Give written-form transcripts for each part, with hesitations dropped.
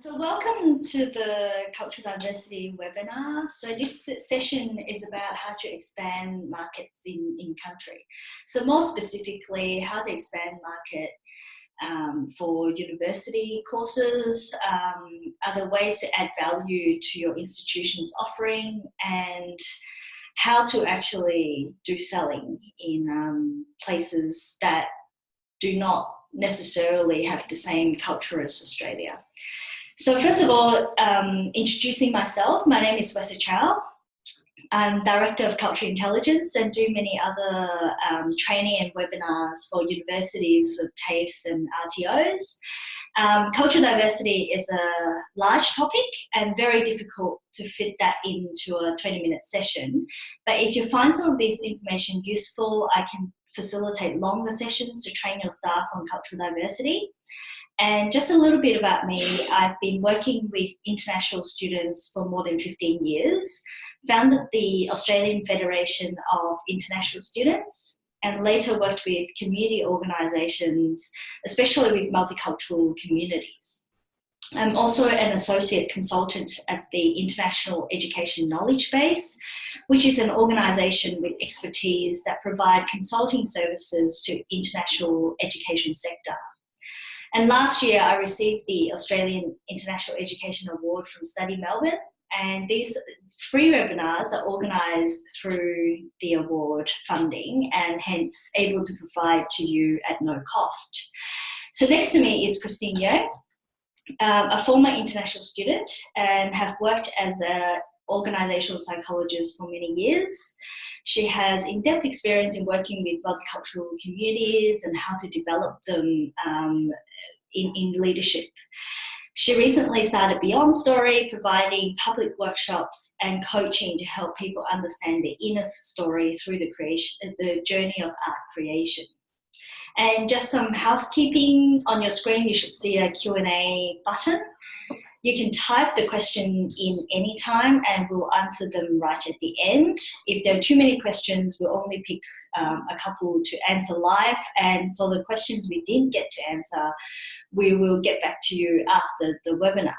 So welcome to the Cultural Diversity webinar. So this session is about how to expand markets in country. So more specifically, how to expand market for university courses, other ways to add value to your institution's offering, and how to actually do selling in places that do not necessarily have the same culture as Australia. So first of all, introducing myself, my name is Wesa Chau. I'm Director of Cultural Intelligence and do many other training and webinars for universities, for TAFEs and RTOs. Cultural diversity is a large topic and very difficult to fit that into a 20-minute session. But if you find some of this information useful, I can facilitate longer sessions to train your staff on cultural diversity. And just a little bit about me, I've been working with international students for more than 15 years, founded the Australian Federation of International Students, and later worked with community organisations, especially with multicultural communities. I'm also an associate consultant at the International Education Knowledge Base, which is an organisation with expertise that provide consulting services to international education sector. And last year, I received the Australian International Education Award from Study Melbourne, and these free webinars are organised through the award funding and hence able to provide to you at no cost. So next to me is Christine Yeung, a former international student, and have worked as an organisational psychologist for many years. She has in-depth experience in working with multicultural communities and how to develop them in leadership. She recently started Beyond Story, providing public workshops and coaching to help people understand their inner story through the journey of art creation. And just some housekeeping. On your screen, you should see a Q&A button. You can type the question in any time and we'll answer them right at the end. If there are too many questions, we'll only pick a couple to answer live. And for the questions we didn't get to answer, we will get back to you after the webinar.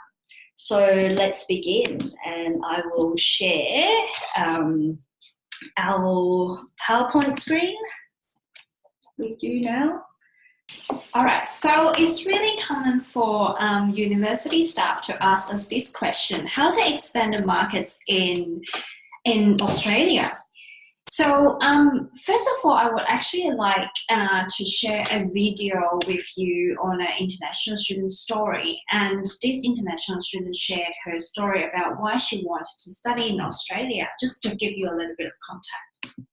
So let's begin. And I will share our PowerPoint screen with you now. All right, so it's really common for university staff to ask us this question: how to expand the markets in Australia? So first of all, I would actually like to share a video with you on an international student story. And this international student shared her story about why she wanted to study in Australia, just to give you a little bit of context.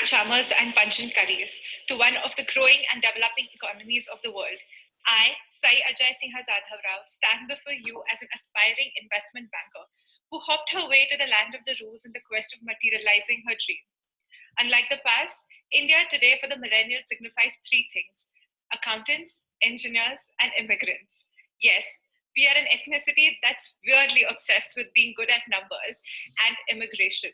Charmers and pungent curries to one of the growing and developing economies of the world. I, Sai Ajay Singha Jadhav Rao, stand before you as an aspiring investment banker who hopped her way to the land of the Roos in the quest of materializing her dream. Unlike the past, India today for the millennial signifies three things: accountants, engineers, and immigrants. Yes, we are an ethnicity that's weirdly obsessed with being good at numbers and immigration.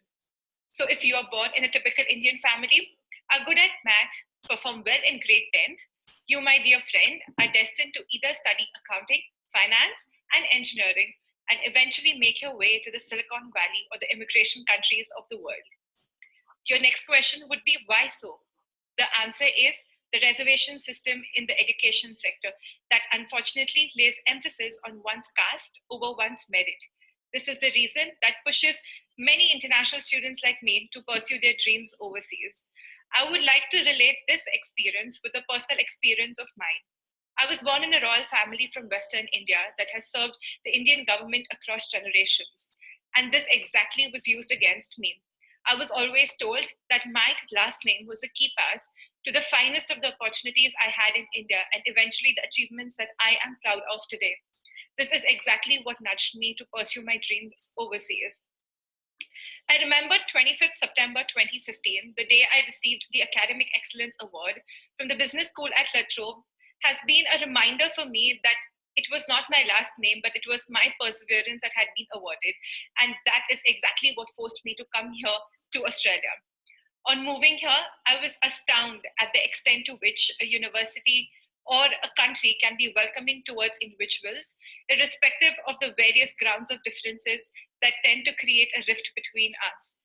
So if you are born in a typical Indian family, are good at math, perform well in grade 10th, you, my dear friend, are destined to either study accounting, finance, and engineering, and eventually make your way to the Silicon Valley or the immigration countries of the world. Your next question would be, why so? The answer is the reservation system in the education sector that unfortunately lays emphasis on one's caste over one's merit. This is the reason that pushes many international students like me to pursue their dreams overseas. I would like to relate this experience with a personal experience of mine. I was born in a royal family from Western India that has served the Indian government across generations. And this exactly was used against me. I was always told that my last name was a key pass to the finest of the opportunities I had in India and eventually the achievements that I am proud of today. This is exactly what nudged me to pursue my dreams overseas. I remember 25th September 2015, the day I received the Academic Excellence Award from the Business School at La Trobe, has been a reminder for me that it was not my last name, but it was my perseverance that had been awarded. And that is exactly what forced me to come here to Australia. On moving here, I was astounded at the extent to which a university or a country can be welcoming towards individuals, irrespective of the various grounds of differences that tend to create a rift between us.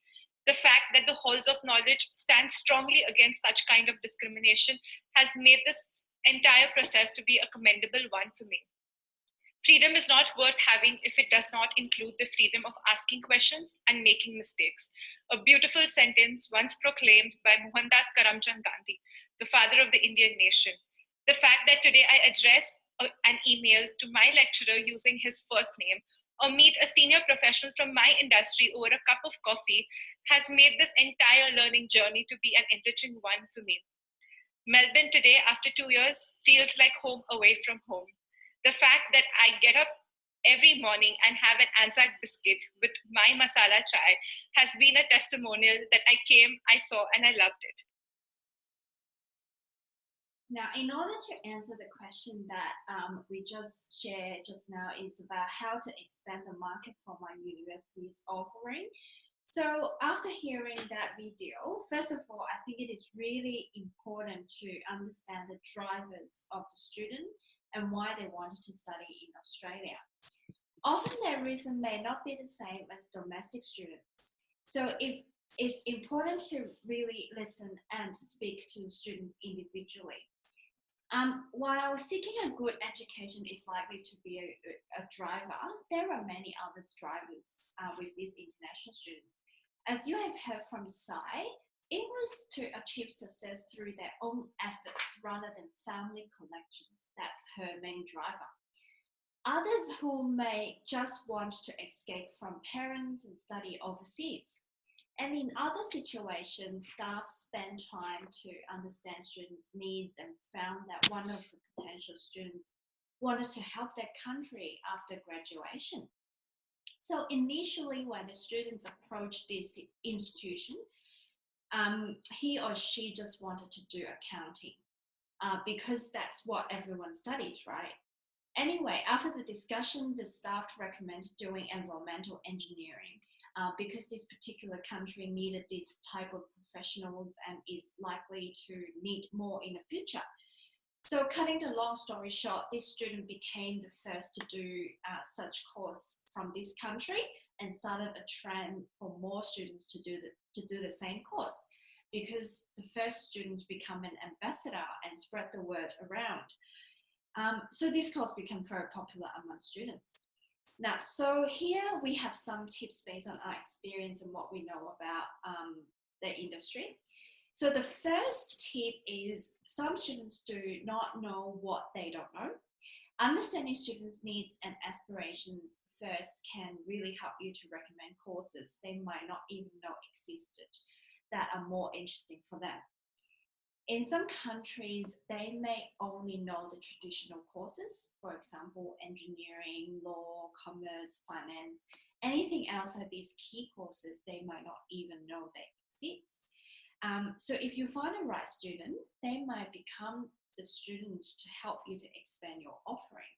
The fact that the halls of knowledge stand strongly against such kind of discrimination has made this entire process to be a commendable one for me. Freedom is not worth having if it does not include the freedom of asking questions and making mistakes. A beautiful sentence once proclaimed by Mohandas Karamchand Gandhi, the father of the Indian nation. The fact that today I address an email to my lecturer using his first name or meet a senior professional from my industry over a cup of coffee has made this entire learning journey to be an enriching one for me. Melbourne today, after 2 years, feels like home away from home. The fact that I get up every morning and have an Anzac biscuit with my masala chai has been a testimonial that I came, I saw, and I loved it. Now, in order to answer the question that we just shared just now is about how to expand the market for my university's offering. So after hearing that video, first of all, I think it is really important to understand the drivers of the student and why they wanted to study in Australia. Often their reason may not be the same as domestic students. So it's important to really listen and speak to the students individually. While seeking a good education is likely to be a driver, there are many other drivers with these international students. As you have heard from Sai, it was to achieve success through their own efforts rather than family connections. That's her main driver. Others who may just want to escape from parents and study overseas. And in other situations, staff spend time to understand students' needs and found that one of the potential students wanted to help their country after graduation. So initially, when the students approached this institution, he or she just wanted to do accounting because that's what everyone studies, right? Anyway, after the discussion, the staff recommended doing environmental engineering because this particular country needed this type of professionals and is likely to need more in the future. So cutting the long story short, this student became the first to do such course from this country and started a trend for more students to do the same course because the first student become an ambassador and spread the word around. So this course became very popular among students. Now, so here we have some tips based on our experience and what we know about the industry. So the first tip is some students do not know what they don't know. Understanding students' needs and aspirations first can really help you to recommend courses they might not even know existed that are more interesting for them. In some countries, they may only know the traditional courses, for example, engineering, law, commerce, finance. Anything outside these key courses, they might not even know they exist. So if you find the right student, they might become the students to help you to expand your offering.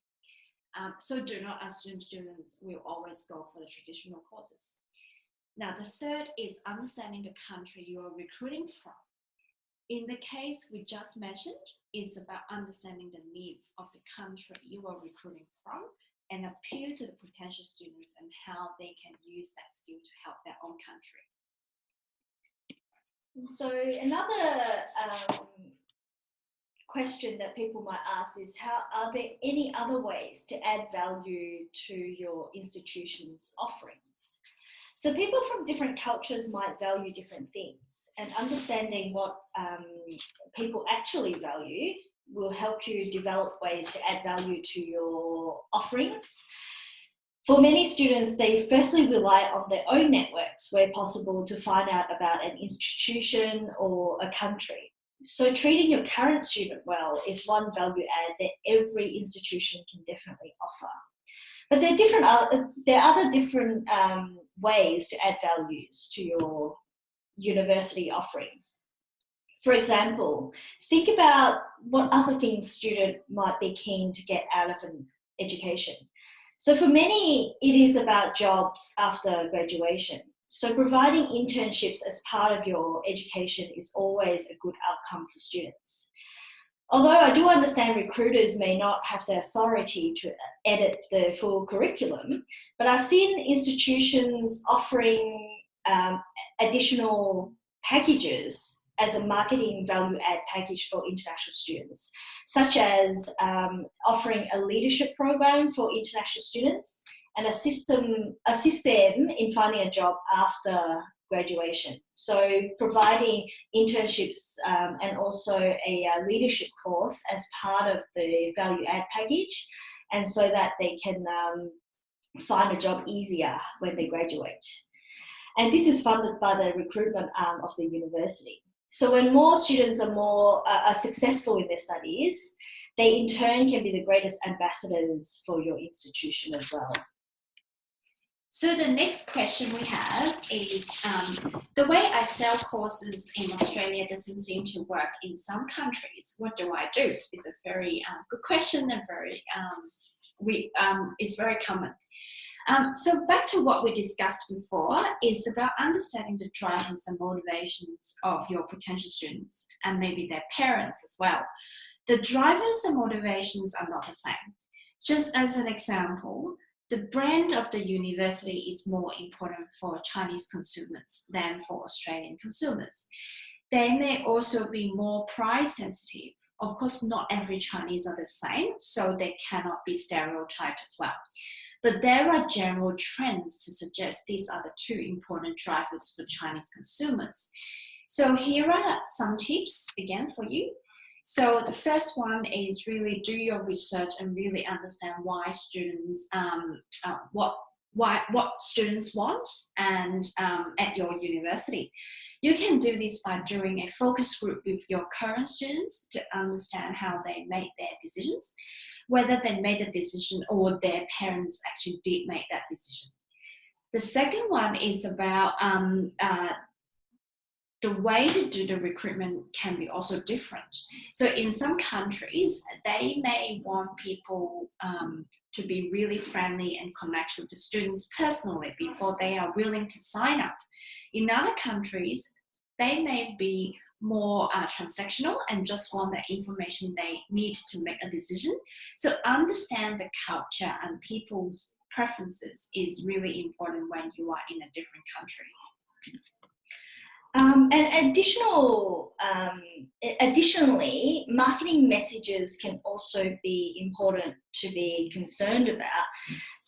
So do not assume students will always go for the traditional courses. Now, the third is understanding the country you are recruiting from. In the case we just mentioned, it's about understanding the needs of the country you are recruiting from and appeal to the potential students and how they can use that skill to help their own country. So another question that people might ask is, are there any other ways to add value to your institution's offerings? So people from different cultures might value different things, and understanding what people actually value will help you develop ways to add value to your offerings. For many students, they firstly rely on their own networks where possible to find out about an institution or a country. So treating your current student well is one value add that every institution can definitely offer. But there are other different ways to add values to your university offerings. For example, think about what other things student might be keen to get out of an education. So for many, it is about jobs after graduation. So providing internships as part of your education is always a good outcome for students. Although I do understand recruiters may not have the authority to edit the full curriculum, but I've seen institutions offering additional packages as a marketing value add package for international students, such as offering a leadership program for international students and assist them in finding a job after graduation. So providing internships and also a leadership course as part of the value add package, and so that they can find a job easier when they graduate. And this is funded by the recruitment arm of the university. So when more students are successful in their studies, they in turn can be the greatest ambassadors for your institution as well. So the next question we have is, the way I sell courses in Australia doesn't seem to work in some countries. What do I do? It's a very good question and it's very common. So back to what we discussed before is about understanding the drivers and motivations of your potential students and maybe their parents as well. The drivers and motivations are not the same. Just as an example, the brand of the university is more important for Chinese consumers than for Australian consumers. They may also be more price sensitive. Of course, not every Chinese are the same, so they cannot be stereotyped as well. But there are general trends to suggest these are the two important drivers for Chinese consumers. So here are some tips again for you. So the first one is really do your research and really understand why students, what students want and at your university. You can do this by doing a focus group with your current students to understand how they made their decisions, whether they made a decision or their parents actually did make that decision. The second one is about the way to do the recruitment can be also different. So in some countries, they may want people to be really friendly and connect with the students personally before they are willing to sign up. In other countries, they may be more transactional and just want the information they need to make a decision. So understand the culture and people's preferences is really important when you are in a different country. And additionally, marketing messages can also be important to be concerned about,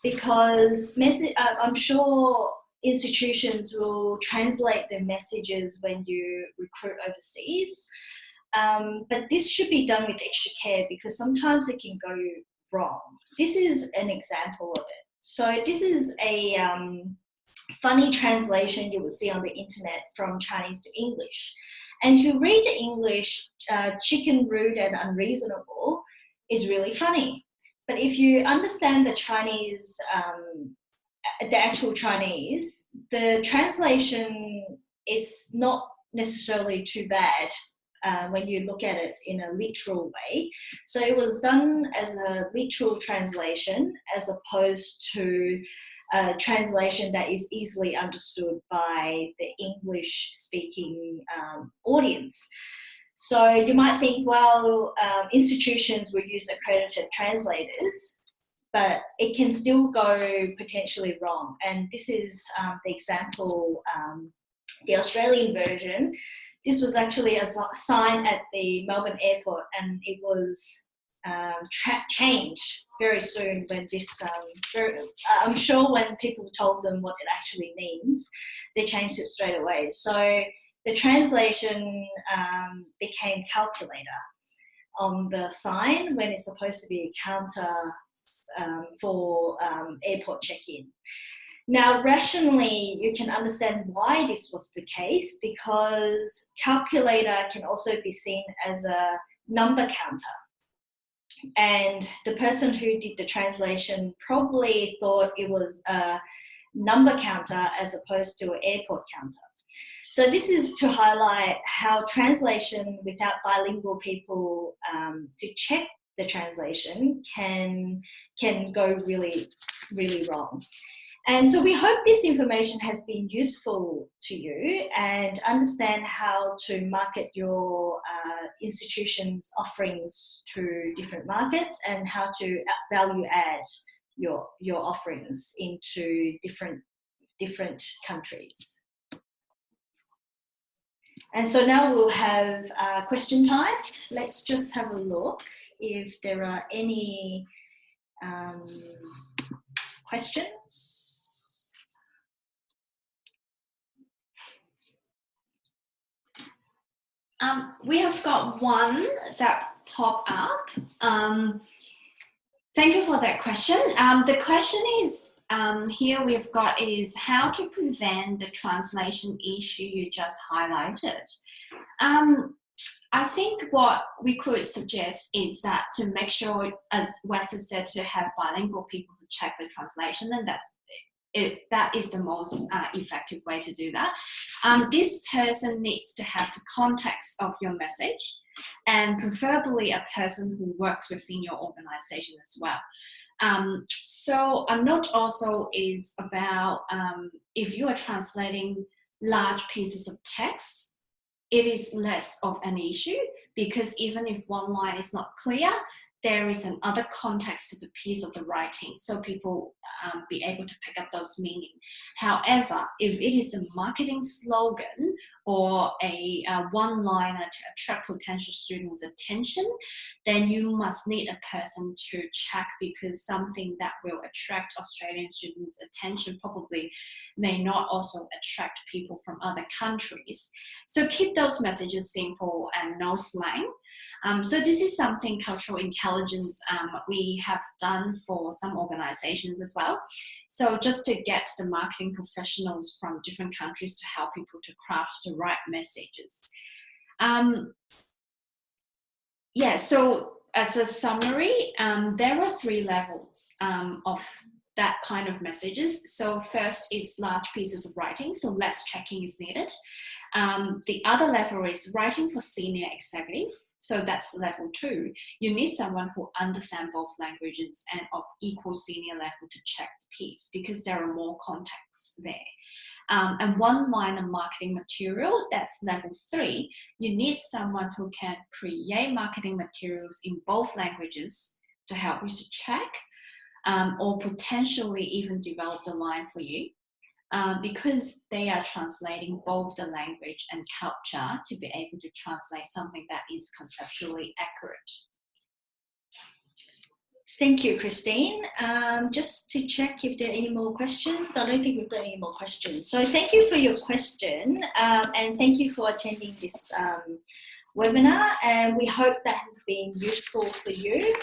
because I'm sure institutions will translate their messages when you recruit overseas. But this should be done with extra care because sometimes it can go wrong. This is an example of it. So this is a funny translation you will see on the internet from Chinese to English. And if you read the English, chicken, rude and unreasonable is really funny. But if you understand the Chinese, the actual Chinese, the translation is not necessarily too bad when you look at it in a literal way. So it was done as a literal translation as opposed to a translation that is easily understood by the English-speaking audience. So you might think, well, institutions will use accredited translators, but it can still go potentially wrong. And this is the example, the Australian version. This was actually a sign at the Melbourne airport, and it was changed very soon when this, I'm sure when people told them what it actually means, they changed it straight away. So the translation became calculator on the sign when it's supposed to be a counter for airport check-in. Now, rationally, you can understand why this was the case, because calculator can also be seen as a number counter. And the person who did the translation probably thought it was a number counter as opposed to an airport counter. So this is to highlight how translation without bilingual people to check the translation can go really, really wrong. And so we hope this information has been useful to you and understand how to market your institution's offerings to different markets and how to value add your offerings into different countries. And so now we'll have question time. Let's just have a look if there are any questions. We have got one that popped up. Thank you for that question. The question is, here we've got is how to prevent the translation issue you just highlighted. I think what we could suggest is that to make sure, as Wesa said, to have bilingual people to check the translation, and that is the most effective way to do that. This person needs to have the context of your message, and preferably a person who works within your organization as well. So a note also is about if you are translating large pieces of text, it is less of an issue, because even if one line is not clear, there is another context to the piece of the writing, so people be able to pick up those meaning. However, if it is a marketing slogan or a one-liner to attract potential students' attention, then you must need a person to check, because something that will attract Australian students' attention probably may not also attract people from other countries. So keep those messages simple and no slang. So this is something cultural intelligence we have done for some organizations as well. So just to get the marketing professionals from different countries to help people to craft the right messages. Yeah, so as a summary, there are 3 levels of that kind of messages. So first is large pieces of writing, so less checking is needed. The other level is writing for senior executive. So that's level 2. You need someone who understands both languages and of equal senior level to check the piece, because there are more contexts there. And one-liner marketing material, that's level 3. You need someone who can create marketing materials in both languages to help you to check, or potentially even develop the line for you. Because they are translating both the language and culture to be able to translate something that is conceptually accurate. Thank you, Christine. Just to check if there are any more questions. I don't think we've got any more questions. So thank you for your question, and thank you for attending this webinar, and we hope that has been useful for you.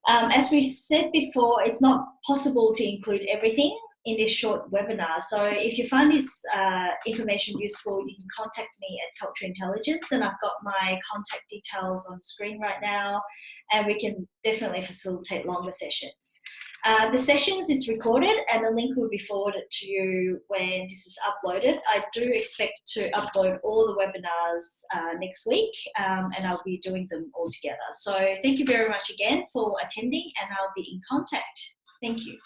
As we said before, it's not possible to include everything in this short webinar. So if you find this information useful, you can contact me at Cultural Intelligence, and I've got my contact details on the screen right now, and we can definitely facilitate longer sessions. The sessions is recorded, and the link will be forwarded to you when this is uploaded. I do expect to upload all the webinars next week, and I'll be doing them all together. So thank you very much again for attending, and I'll be in contact. Thank you.